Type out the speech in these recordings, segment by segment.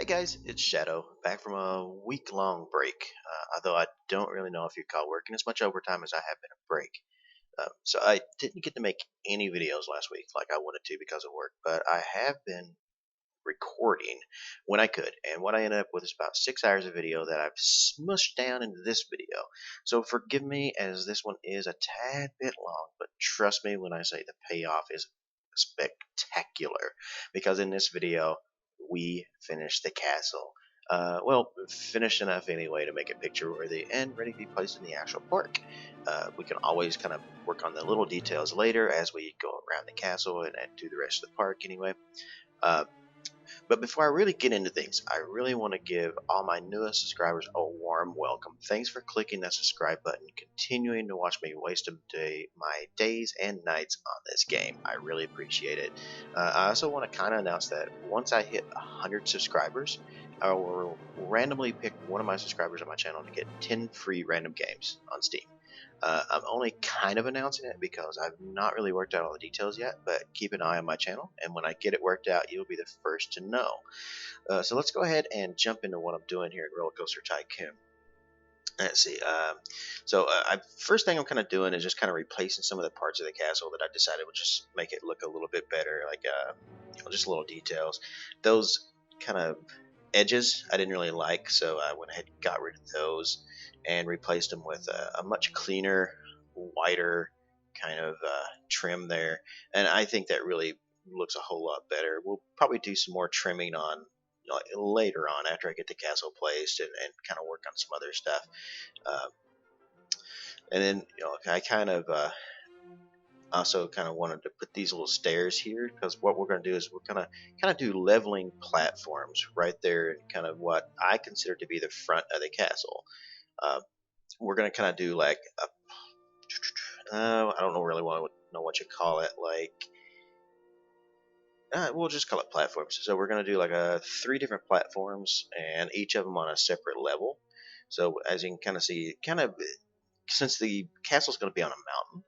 Hey guys, it's Shadow, back from a week-long break. Although I don't really know if you call working as much overtime as I have been a break. So I didn't get to make any videos last week like I wanted to because of work, but I have been recording when I could, and what I ended up with is about 6 hours of video that I've smushed down into this video. So forgive me as this one is a tad bit long, but trust me when I say the payoff is spectacular, because in this video we finished the castle. Well, finished enough anyway to make it picture worthy and ready to be placed in the actual park. We can always kind of work on the little details later as we go around the castle and do the rest of the park anyway. Uh, but before I really get into things, I really want to give all my newest subscribers a warm welcome. Thanks for clicking that subscribe button, continuing to watch me waste my days and nights on this game. I really appreciate it. I also want to kind of announce that once I hit 100 subscribers, I will randomly pick one of my subscribers on my channel to get 10 free random games on Steam. I'm only kind of announcing it because I've not really worked out all the details yet, but keep an eye on my channel, and when I get it worked out, you'll be the first to know. So let's go ahead and jump into what I'm doing here in Roller Coaster Tycoon. Let's see. First thing I'm kind of doing is just kind of replacing some of the parts of the castle that I decided would just make it look a little bit better, like just little details. Those kind of edges I didn't really like, so I went ahead and got rid of those and replaced them with a much cleaner, whiter kind of trim there, and I think that really looks a whole lot better. We'll probably do some more trimming on later on after I get the castle placed and kind of work on some other stuff. Uh, and then I kind of also kind of wanted to put these little stairs here, because what we're going to do is we're kind of do leveling platforms right there in kind of what I consider to be the front of the castle. We're going to kind of do like I don't know really know what you call it, like we'll just call it platforms. So we're going to do like 3 different platforms, and each of them on a separate level. So as you can kind of see, since the castle's going to be on a mountain,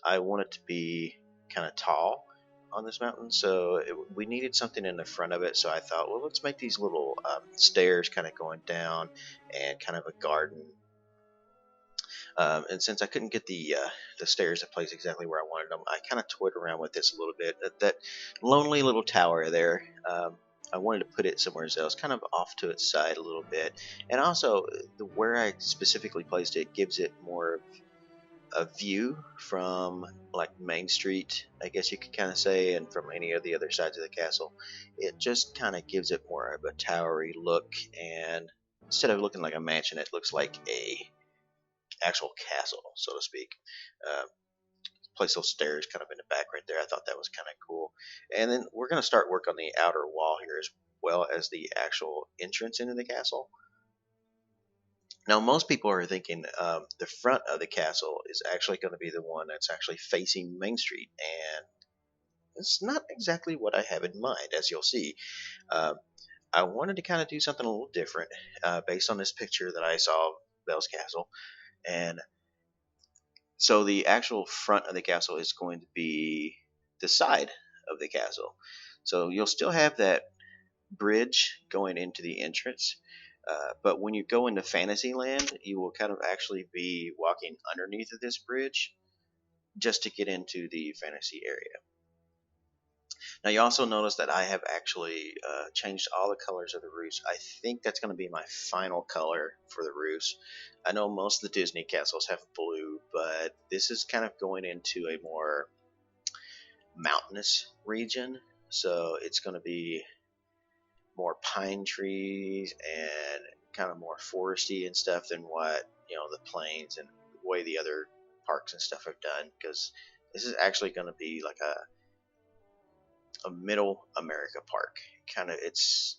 I want it to be kind of tall on this mountain, so we needed something in the front of it. So I thought, well, let's make these little stairs kind of going down, and kind of a garden. And since I couldn't get the stairs to place exactly where I wanted them, I kind of toyed around with this a little bit. That lonely little tower there, I wanted to put it somewhere else, kind of off to its side a little bit. And also, where I specifically placed it gives it more a view from like Main Street, I guess you could kind of say, and from any of the other sides of the castle. It just kind of gives it more of a towery look, and instead of looking like a mansion, it looks like a actual castle, so to speak. Uh, Place those stairs kind of in the back right there. I thought that was kind of cool. And then we're going to start work on the outer wall here, as well as the actual entrance into the castle. Now, most people are thinking the front of the castle is actually going to be the one that's actually facing Main Street, and it's not exactly what I have in mind, as you'll see. Uh, I wanted to kind of do something a little different based on this picture that I saw of Belle's castle, and so the actual front of the castle is going to be the side of the castle. So you'll still have that bridge going into the entrance, but when you go into Fantasyland, you will kind of actually be walking underneath of this bridge just to get into the fantasy area. Now you also notice that I have actually changed all the colors of the roofs. I think that's going to be my final color for the roofs. I know most of the Disney castles have blue, but this is kind of going into a more mountainous region, so it's going to be more pine trees and kind of more foresty and stuff than what the plains and the way the other parks and stuff have done, because this is actually going to be like a middle America park. It's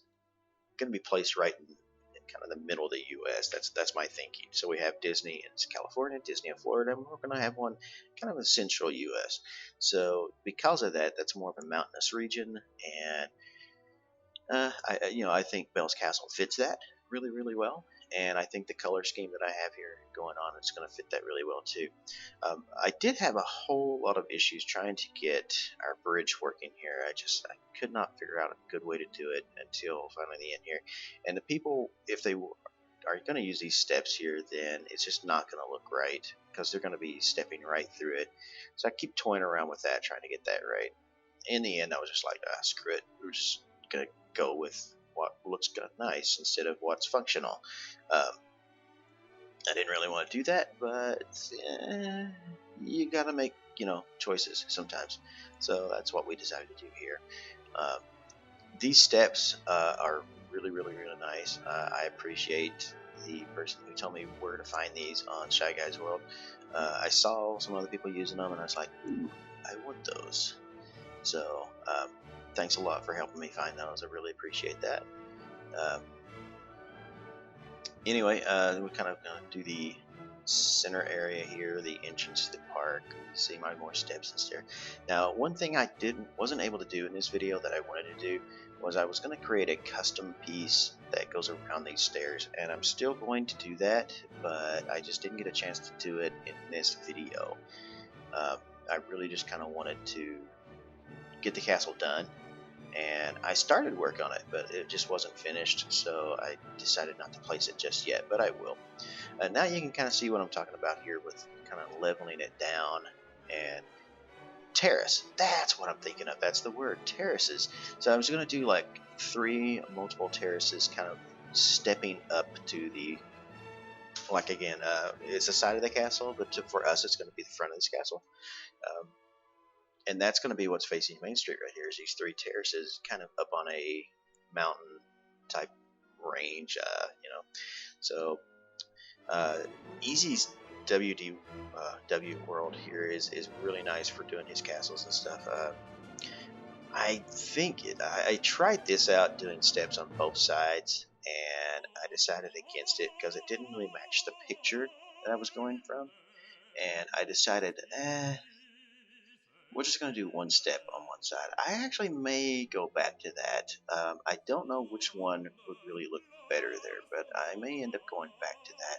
going to be placed right in kind of the middle of the U.S. That's my thinking. So we have Disney in California, Disney in Florida, and we're going to have one kind of in central U.S. So because of that, that's more of a mountainous region, and I think Belle's Castle fits that really, really well. and I think the color scheme that I have here going on is going to fit that really well too. I did have a whole lot of issues trying to get our bridge working here. I could not figure out a good way to do it until finally the end here. And the people, if they are going to use these steps here, then it's just not going to look right because they're going to be stepping right through it. So I keep toying around with that, trying to get that right. In the end, I was just like, screw it. We're just going to go with what looks good, nice instead of what's functional. I didn't really want to do that, but you got to make, choices sometimes. So that's what we decided to do here. These steps are really, really, really nice. I appreciate the person who told me where to find these on Shy Guys World. I saw some other people using them, and I was like, ooh, I want those. So thanks a lot for helping me find those. I really appreciate that. Anyway, we're kind of going to do the center area here, the entrance to the park. See my more steps and stairs. Now, one thing I wasn't able to do in this video that I wanted to do was I was going to create a custom piece that goes around these stairs, and I'm still going to do that, but I just didn't get a chance to do it in this video. I really just kind of wanted to get the castle done, and I started work on it, but it just wasn't finished, so I decided not to place it just yet, but I will. Now you can kind of see what I'm talking about here with kind of leveling it down and terrace. That's what I'm thinking of. That's the word, terraces. So I was going to do like 3 multiple terraces kind of stepping up to the, like again, it's the side of the castle, but for us it's going to be the front of this castle. And that's going to be what's facing Main Street right here, is these 3 terraces kind of up on a mountain type range, So Easy's W World here is really nice for doing his castles and stuff. I think I tried this out doing steps on both sides, and I decided against it because it didn't really match the picture that I was going from. And I decided, we're just going to do 1 step on one side. I actually may go back to that. I don't know which one would really look better there, but I may end up going back to that.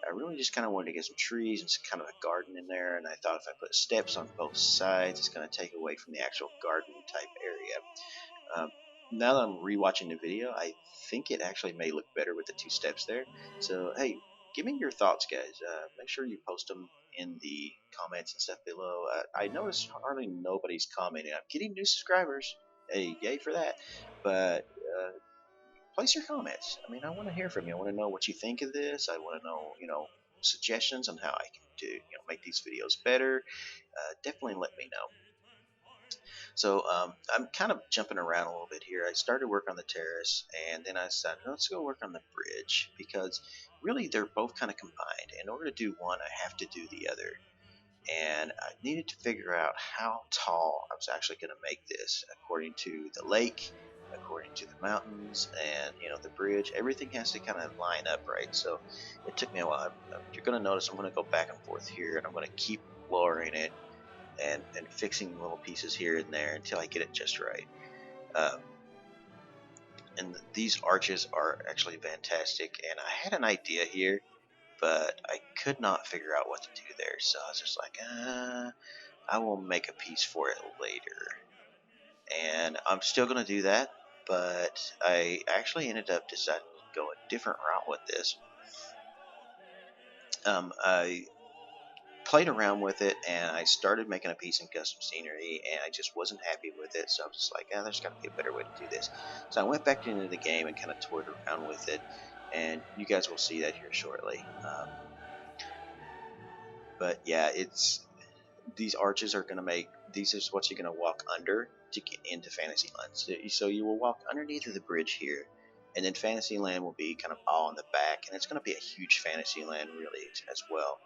I really just kind of wanted to get some trees and some kind of a garden in there, and I thought if I put steps on both sides, it's going to take away from the actual garden type area. Now that I'm rewatching the video, I think it actually may look better with the 2 steps there. So, hey, give me your thoughts, guys. Make sure you post them in the comments and stuff below. I noticed hardly nobody's commenting. I'm getting new subscribers. Hey, yay for that. But place your comments. I mean, I want to hear from you. I want to know what you think of this. I want to know, suggestions on how I can do, make these videos better. Definitely let me know. So I'm kind of jumping around a little bit here. I started work on the terrace, and then I decided, let's go work on the bridge, because really they're both kind of combined. In order to do one, I have to do the other. And I needed to figure out how tall I was actually going to make this according to the lake, according to the mountains, and the bridge. Everything has to kind of line up right. So it took me a while. You're going to notice I'm going to go back and forth here, and I'm going to keep lowering it and fixing little pieces here and there until I get it just right. And these arches are actually fantastic, and I had an idea here, but I could not figure out what to do there, so I was just like, I will make a piece for it later. And I'm still going to do that, but I actually ended up deciding to go a different route with this. I played around with it, and I started making a piece in custom scenery, and I just wasn't happy with it, so I was just like, there's got to be a better way to do this. So I went back into the game and kind of toyed around with it, and you guys will see that here shortly. But yeah, these arches are going to make, these is what you're going to walk under to get into Fantasyland. So you will walk underneath of the bridge here, and then Fantasyland will be kind of all in the back, and it's going to be a huge Fantasyland really as well.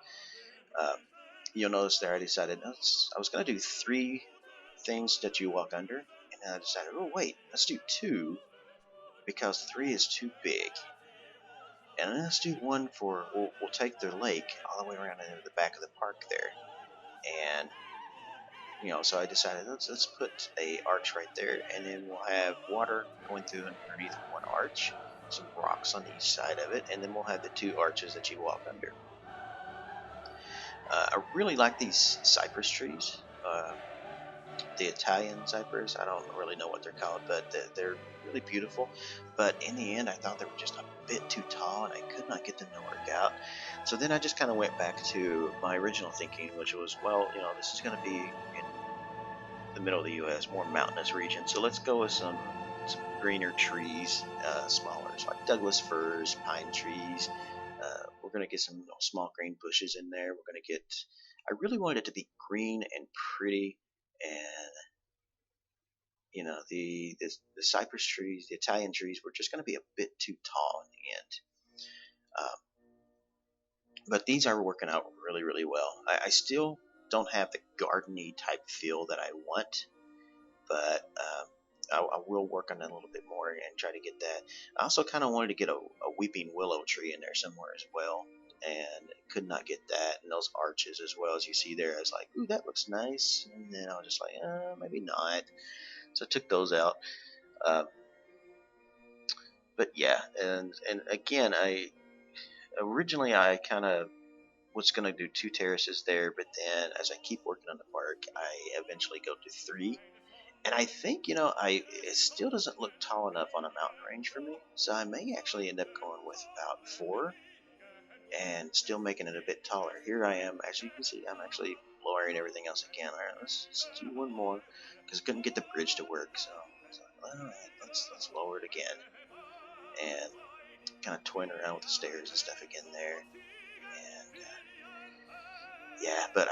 You'll notice there I decided I was going to do 3 things that you walk under, and then I decided, oh wait, let's do 2 because 3 is too big. And then let's do 1 for, we'll take the lake all the way around into the back of the park there. And, so I decided let's put a arch right there, and then we'll have water going through underneath 1 arch. some rocks on each side of it, and then we'll have the 2 arches that you walk under. I really like these cypress trees. The Italian cypress. I don't really know what they're called, but they're really beautiful. But in the end, I thought they were just a bit too tall, and I could not get them to work out. So then I just kind of went back to my original thinking, which was, well, this is going to be in the middle of the U.S., more mountainous region. So let's go with some greener trees, smaller, so like Douglas firs, pine trees. We're going to get some small green bushes in there. We're going to get. I really wanted it to be green and pretty, and the cypress trees, the Italian trees, were just going to be a bit too tall in the end. But these are working out really, really well. I still don't have the gardeny type feel that I want, but I will work on it a little bit more and try to get that. I also kind of wanted to get a weeping willow tree in there somewhere as well, and could not get that. And those arches as well, as you see there, I was like, ooh, that looks nice. And then I was just like, maybe not. So I took those out. But yeah, and again, originally I kind of was going to do 2 terraces there, but then as I keep working on the park, I eventually go to 3. And I think, it still doesn't look tall enough on a mountain range for me, so I may actually end up going with about 4 and still making it a bit taller. Here I am, as you can see, I'm actually lowering everything else again. All right, let's do one more, because I couldn't get the bridge to work, so I was like, all right, let's lower it again, and kind of toying around with the stairs and stuff again there. And yeah, but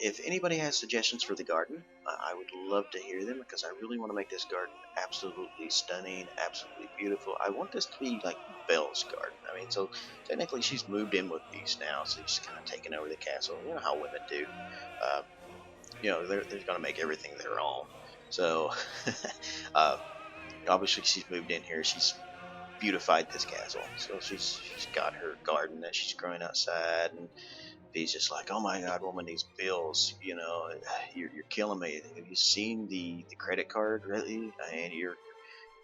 if anybody has suggestions for the garden, I would love to hear them, because I really want to make this garden absolutely stunning, absolutely beautiful. I want this to be like Belle's garden. I mean, so technically she's moved in with these now, so she's kind of taken over the castle. You know how women do. They're going to make everything their own. So obviously she's moved in here. She's beautified this castle. So she's got her garden that she's growing outside, and he's just like, oh my God, woman, these bills, you're killing me. Have you seen the credit card lately? And you've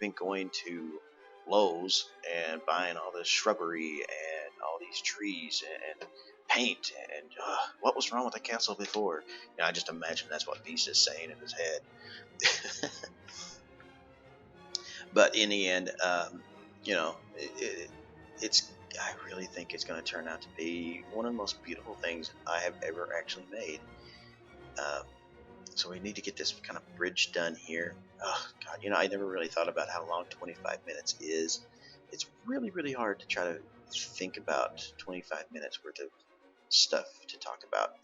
been going to Lowe's and buying all this shrubbery and all these trees and paint, and what was wrong with the castle before? I just imagine that's what Beast is saying in his head. But in the end, it's I really think it's going to turn out to be one of the most beautiful things I have ever actually made. So we need to get this kind of bridge done here. Oh God, I never really thought about how long 25 minutes is. It's really, really hard to try to think about 25 minutes worth of stuff to talk about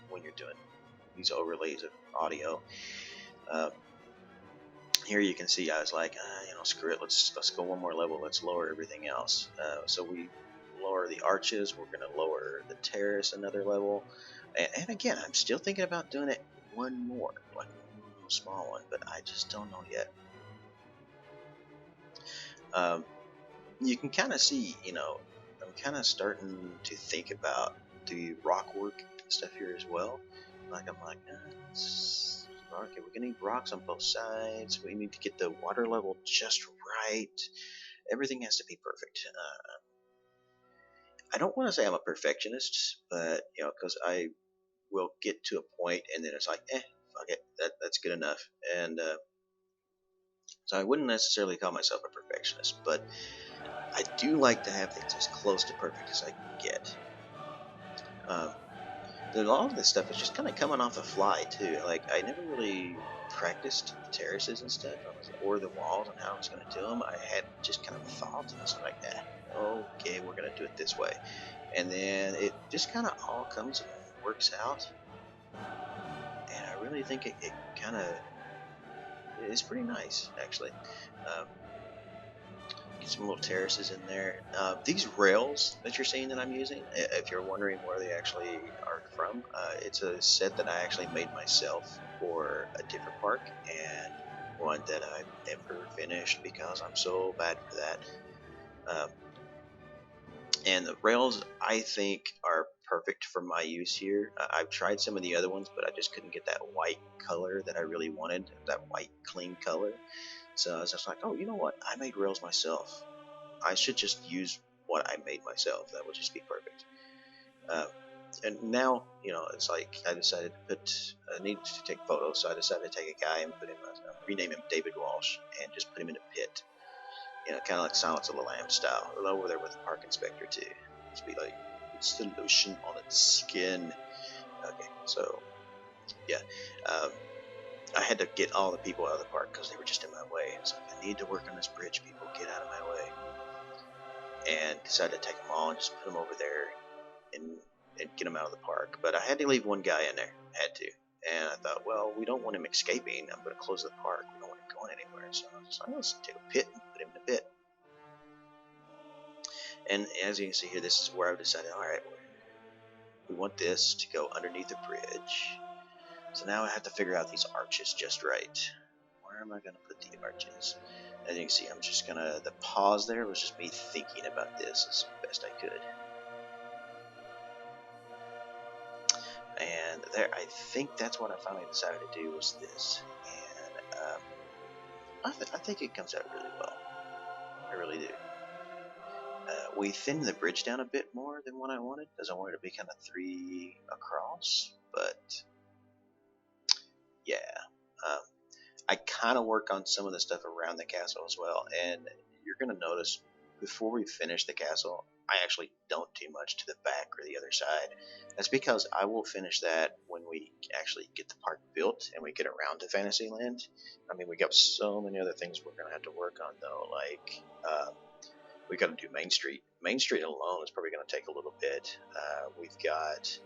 when you're doing these overlays of audio. Here you can see I was like, screw it. Let's go one more level. Let's lower everything else. So we lower the arches. We're going to lower the terrace another level. And again, I'm still thinking about doing it one more, like one small one, but I just don't know yet. You can kind of see, I'm kind of starting to think about the rock work stuff here as well. I'm like, okay, we're gonna need rocks on both sides. We need to get the water level just right. Everything has to be perfect. I don't want to say I'm a perfectionist, but because I will get to a point and then it's like, fuck it, that's good enough. And so I wouldn't necessarily call myself a perfectionist, but I do like to have things as close to perfect as I can get. A lot of this stuff is just kind of coming off the fly too. Like, I never really practiced the terraces and stuff, or the walls and how I was going to do them. I had just kind of thought, and I was like, okay, we're going to do it this way. And then it just kind of all comes and works out. And I really think it kind of is pretty nice, actually. Get some little terraces in there. These rails that you're seeing that I'm using, if you're wondering where they actually are from, it's a set that I actually made myself for a different park, and one that I've never finished because I'm so bad for that. And the rails, I think, are perfect for my use here. I've tried some of the other ones, but I just couldn't get that white color that I really wanted, that white clean color. So I was just like, oh, you know what? I made rails myself. I should just use what I made myself. That would just be perfect. Uh, and now, it's like I decided to I needed to take photos, so I decided to take a guy and rename him David Walsh, and just put him in a pit. Kind of like Silence of the Lambs style. Or over there with the park inspector too. Just be like, it's the lotion on its skin. Okay, so yeah, I had to get all the people out of the park because they were just in my way. It's like, I need to work on this bridge. People, get out of my way. And decided to take them all and just put them over there and get them out of the park. But I had to leave one guy in there. Had to. And I thought, well, we don't want him escaping. I'm going to close the park. We don't want him going anywhere. So I was like, let's take a pit and put him in a pit. And as you can see here, this is where I've decided, all right, we want this to go underneath the bridge. So now I have to figure out these arches just right. Where am I going to put the arches? As you can see, I'm just going to, the pause there was just me thinking about this as best I could. And there, I think that's what I finally decided to do was this. And I think it comes out really well. I really do. We thinned the bridge down a bit more than what I wanted, because I wanted it to be kind of 3 across, but yeah. I kind of work on some of the stuff around the castle as well, and you're going to notice before we finish the castle, I actually don't do much to the back or the other side. That's because I will finish that when we actually get the park built and we get around to Fantasyland. I mean, we got so many other things we're going to have to work on, though, like we got to do Main Street. Main Street alone is probably going to take a little bit. We've got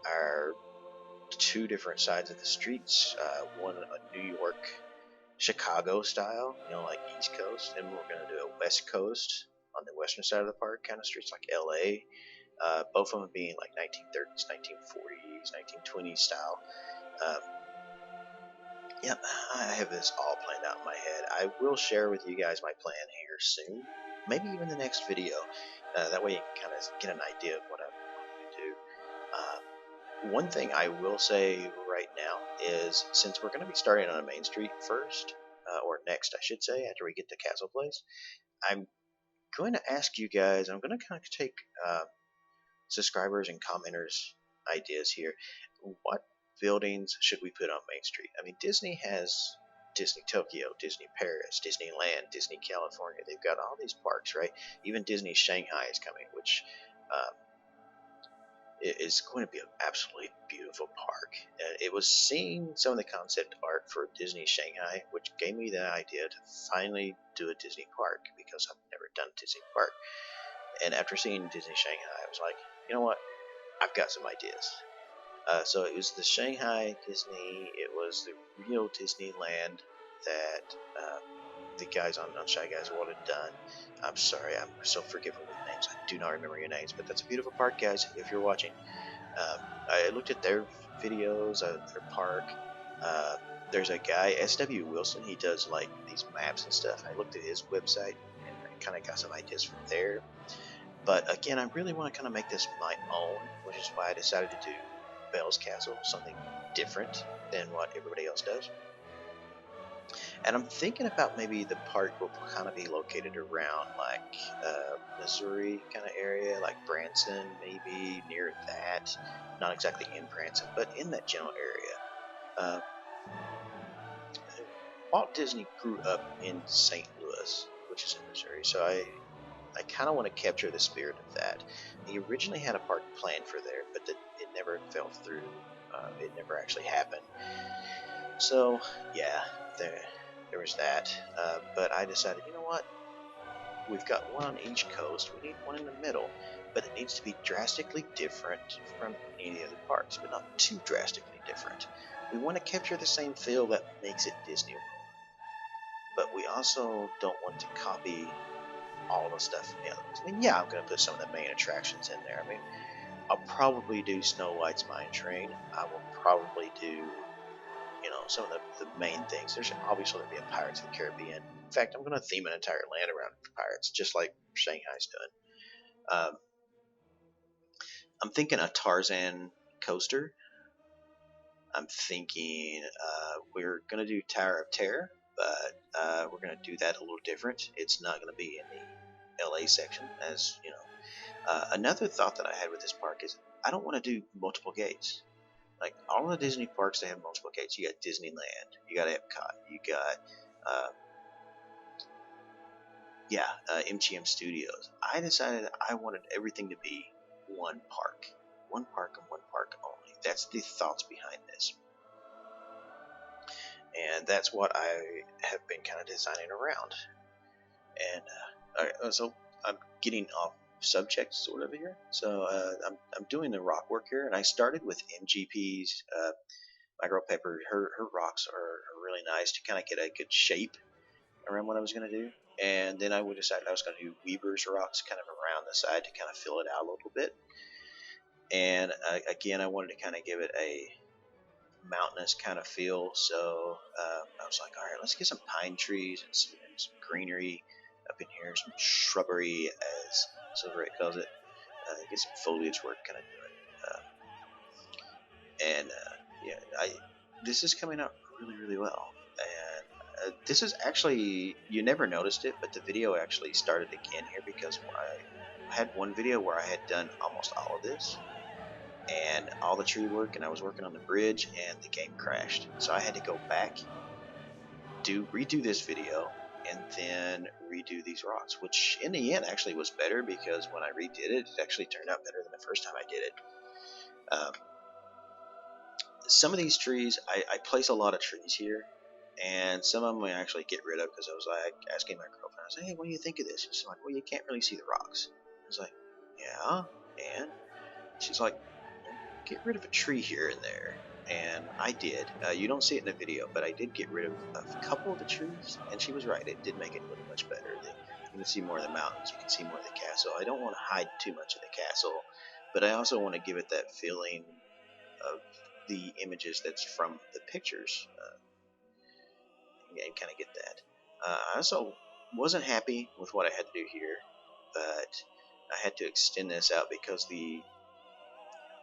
our 2 different sides of the streets. One a New York, Chicago style, like East Coast, and we're going to do a West Coast on the western side of the park kind of streets like LA. Both of them being like 1930s, 1940s, 1920s style. Yep, I have this all planned out in my head. I will share with you guys my plan here soon. Maybe even the next video. That way you can kind of get an idea of what I'm going to do. One thing I will say right now is, since we're going to be starting on a Main Street first, or next I should say, after we get to Castle Place, I'm going to ask you guys, I'm going to kind of take subscribers and commenters ideas here. What buildings should we put on Main Street? I mean, Disney has Disney Tokyo, Disney Paris, Disneyland, Disney California. They've got all these parks, right? Even Disney Shanghai is coming, which is going to be an absolutely beautiful park. It was seeing some of the concept art for Disney Shanghai, which gave me the idea to finally do a Disney park, because I've never done a Disney park. And after seeing Disney Shanghai, I was like, you know what? I've got some ideas. So it was the Shanghai Disney. It was the real Disneyland that the guys on Shy Guys World had done. I'm sorry, I'm so forgetful with names. I do not remember your names, but that's a beautiful park, guys, if you're watching. I looked at their videos of their park. There's a guy, S.W. Wilson, he does like these maps and stuff. I looked at his website and I kind of got some ideas from there. But again, I really want to kind of make this my own, which is why I decided to do Belle's Castle, something different than what everybody else does. And I'm thinking about maybe the park will kind of be located around like Missouri kind of area, like Branson, maybe near that. Not exactly in Branson, but in that general area. Walt Disney grew up in St. Louis, which is in Missouri, so I kind of want to capture the spirit of that. He originally had a park planned for there, but it never fell through. It never actually happened. So, yeah, there was that. But I decided, you know what? We've got one on each coast. We need one in the middle. But it needs to be drastically different from any other parks, but not too drastically different. We want to capture the same feel that makes it Disney World. But we also don't want to copy all the stuff from the other ones. I mean, yeah, I'm going to put some of the main attractions in there. I mean, I'll probably do Snow White's Mine Train. I will probably do, some of the main things. There's obviously going to be a Pirates of the Caribbean. In fact, I'm going to theme an entire land around pirates, just like Shanghai's doing. I'm thinking a Tarzan coaster. I'm thinking we're going to do Tower of Terror, but we're going to do that a little different. It's not going to be in LA section, as you know. Another thought that I had with this park is I don't want to do multiple gates. Like all the Disney parks, they have multiple gates. You got Disneyland, you got Epcot, you got uh, MGM Studios. I decided I wanted everything to be one park and one park only. That's the thoughts behind this, and that's what I have been kind of designing around. And all right, so I'm getting off subject sort of here. So I'm doing the rock work here, and I started with MGP's micro pepper. Her rocks are really nice to kind of get a good shape around what I was going to do. And then I would decide I was going to do Weaver's rocks kind of around the side to kind of fill it out a little bit. And again, I wanted to kind of give it a mountainous kind of feel. So I was like, all right, let's get some pine trees and some greenery up in here, some shrubbery, as Silver Ray calls it. Get some foliage work kind of do it. And this is coming out really well. And this is actually, you never noticed it, but the video actually started again here because I had one video where I had done almost all of this and all the tree work, and I was working on the bridge, and the game crashed. So I had to go back, redo this video, and then redo these rocks, which in the end actually was better because when I redid it, it actually turned out better than the first time I did it. Some of these trees, I place a lot of trees here, and some of them I actually get rid of because I was like asking my girlfriend, I was like, hey, what do you think of this? She's like, well, you can't really see the rocks. I was like, yeah, and she's like, get rid of a tree here and there. And I did. You don't see it in the video, but I did get rid of a couple of the trees, and she was right. It did make it look much better. You can see more of the mountains. You can see more of the castle. I don't want to hide too much of the castle, but I also want to give it that feeling of the images that's from the pictures, and kind of get that. I also wasn't happy with what I had to do here, but I had to extend this out because the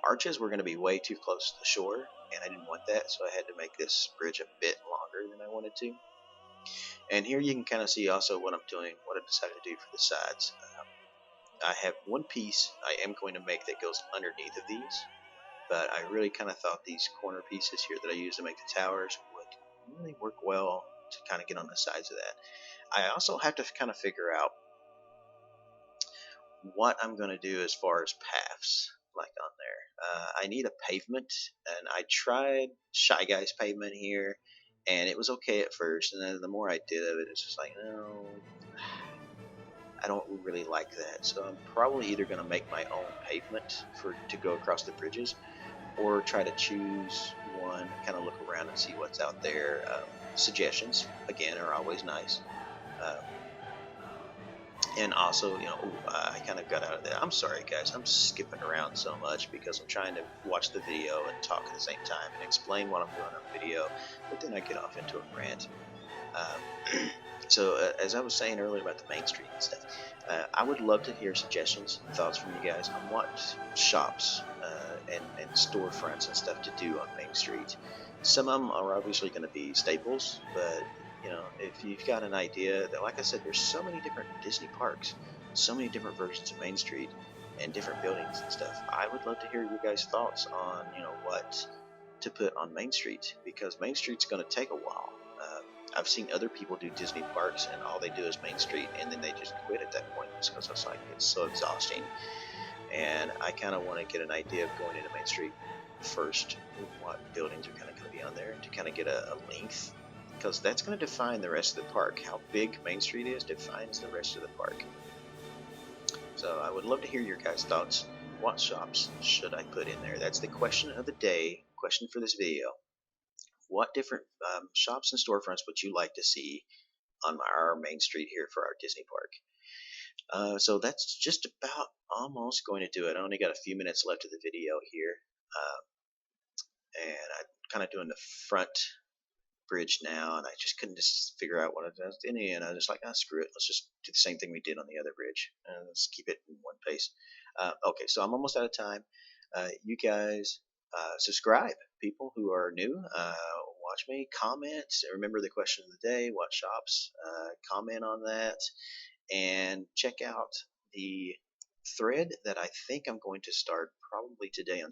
arches were going to be way too close to the shore, and I didn't want that, so I had to make this bridge a bit longer than I wanted to. And here you can kind of see also what I'm doing, what I decided to do for the sides. I have one piece I am going to make that goes underneath of these, but I really kind of thought these corner pieces here that I use to make the towers would really work well to kind of get on the sides of that. I also have to kind of figure out what I'm going to do as far as paths, like on there. I need a pavement, and I tried Shy Guy's pavement here, and it was okay at first, and then the more I did of it, it's just like, no, I don't really like that. So I'm probably either going to make my own pavement to go across the bridges, or try to choose one, kind of look around and see what's out there. Suggestions, again, are always nice. And also, I kind of got out of that. I'm sorry, guys. I'm skipping around so much because I'm trying to watch the video and talk at the same time and explain what I'm doing on the video, but then I get off into a rant. So, as I was saying earlier about the Main Street and stuff, I would love to hear suggestions and thoughts from you guys on what shops and storefronts and stuff to do on Main Street. Some of them are obviously going to be staples, but if you've got an idea that, like I said, there's so many different Disney parks, so many different versions of Main Street, and different buildings and stuff. I would love to hear your guys' thoughts on, what to put on Main Street, because Main Street's going to take a while. I've seen other people do Disney parks, and all they do is Main Street, and then they just quit at that point because it's like it's so exhausting. And I kind of want to get an idea of going into Main Street first, what buildings are kind of going to be on there, to kind of get a length, because that's going to define the rest of the park. How big Main Street is defines the rest of the park. So I would love to hear your guys' thoughts. What shops should I put in there? That's the question of the day, question for this video. What different shops and storefronts would you like to see on our Main Street here for our Disney park? So that's just about almost going to do it. I only got a few minutes left of the video here. And I'm kind of doing the front bridge now, and I just couldn't just figure out what it does. In the end, I was just like, screw it. Let's just do the same thing we did on the other bridge, and let's keep it in one pace. Okay, so I'm almost out of time. You guys subscribe, people who are new. Watch me, comment. Remember the question of the day: what shops? Comment on that, and check out the thread that I think I'm going to start probably today on